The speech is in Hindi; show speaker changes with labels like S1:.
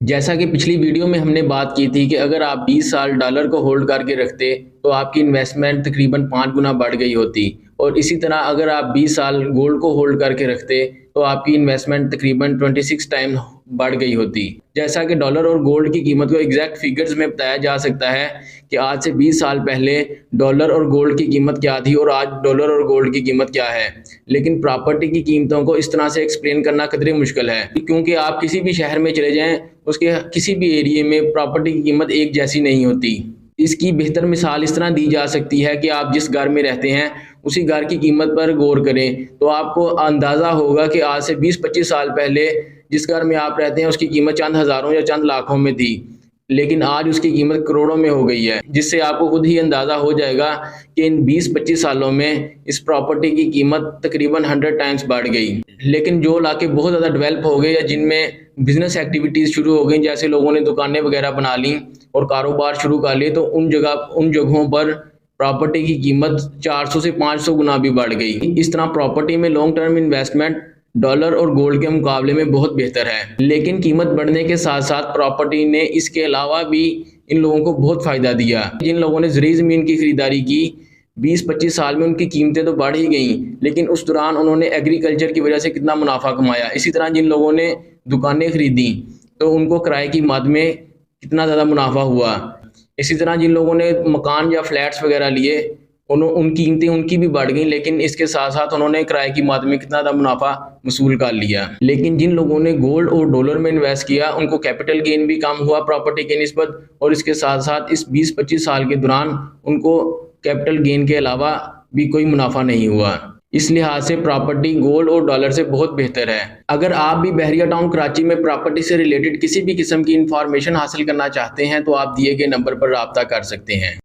S1: जैसा कि पिछली वीडियो में हमने बात की थी कि अगर आप 20 साल डॉलर को होल्ड करके रखते तो आपकी इन्वेस्टमेंट तकरीबन 5 गुना बढ़ गई होती। और इसी तरह अगर आप 20 साल गोल्ड को होल्ड करके रखते तो आपकी इन्वेस्टमेंट तकरीबन 26 टाइम बढ़ गई होती। जैसा कि डॉलर और गोल्ड की कीमत को एग्जैक्ट फिगर्स में बताया जा सकता है कि आज से 20 साल पहले डॉलर और गोल्ड की कीमत क्या थी और आज डॉलर और गोल्ड की कीमत क्या है। लेकिन प्रॉपर्टी की कीमतों को इस तरह से एक्सप्लेन करना कदरे मुश्किल है, क्योंकि आप किसी भी शहर में चले जाएं, उसके किसी भी एरिए में प्रॉपर्टी की कीमत एक जैसी नहीं होती। इसकी बेहतर मिसाल इस तरह दी जा सकती है कि आप जिस घर में रहते हैं उसी घर की कीमत पर गौर करें तो आपको अंदाज़ा होगा कि आज से 20-25 साल पहले जिस घर में आप रहते हैं उसकी कीमत चंद हज़ारों या चंद लाखों में थी, लेकिन आज उसकी कीमत करोड़ों में हो गई है। जिससे आपको खुद ही अंदाज़ा हो जाएगा कि इन 20-25 सालों में इस प्रॉपर्टी की कीमत तकरीबन 100 टाइम्स बढ़ गई। लेकिन जो इलाके बहुत ज़्यादा डेवलप हो गए या जिनमें बिजनेस एक्टिविटीज़ शुरू हो गई, जैसे लोगों ने दुकानें वगैरह बना ली और कारोबार शुरू कर लिए, तो उन जगहों पर प्रॉपर्टी की कीमत 400 से 500 गुना भी बढ़ गई। इस तरह प्रॉपर्टी में लॉन्ग टर्म इन्वेस्टमेंट डॉलर और गोल्ड के मुकाबले में बहुत बेहतर है। लेकिन कीमत बढ़ने के साथ साथ प्रॉपर्टी ने इसके अलावा भी इन लोगों को बहुत फ़ायदा दिया। जिन लोगों ने ज़रूरी ज़मीन की खरीदारी की 20-25 साल में उनकी कीमतें तो बढ़ ही गई, लेकिन उस दौरान उन्होंने एग्रीकल्चर की वजह से कितना मुनाफा कमाया। इसी तरह जिन लोगों ने दुकानें खरीदी तो उनको किराए की मद में कितना ज़्यादा मुनाफा हुआ। इसी तरह जिन लोगों ने मकान या फ्लैट्स वगैरह लिए उन कीमतें उनकी भी बढ़ गई, लेकिन इसके साथ साथ उन्होंने किराए की मद में कितना ज़्यादा मुनाफा वसूल कर लिया। लेकिन जिन लोगों ने गोल्ड और डॉलर में इन्वेस्ट किया उनको कैपिटल गेन भी कम हुआ प्रॉपर्टी के निस्बत, और इसके साथ साथ इस 20-25 साल के दौरान उनको कैपिटल गेन के अलावा भी कोई मुनाफा नहीं हुआ। इस लिहाज से प्रॉपर्टी गोल्ड और डॉलर से बहुत बेहतर है। अगर आप भी बहरिया टाउन कराची में प्रॉपर्टी से रिलेटेड किसी भी किस्म की इंफॉर्मेशन हासिल करना चाहते हैं तो आप दिए गए नंबर पर राब्ता कर सकते हैं।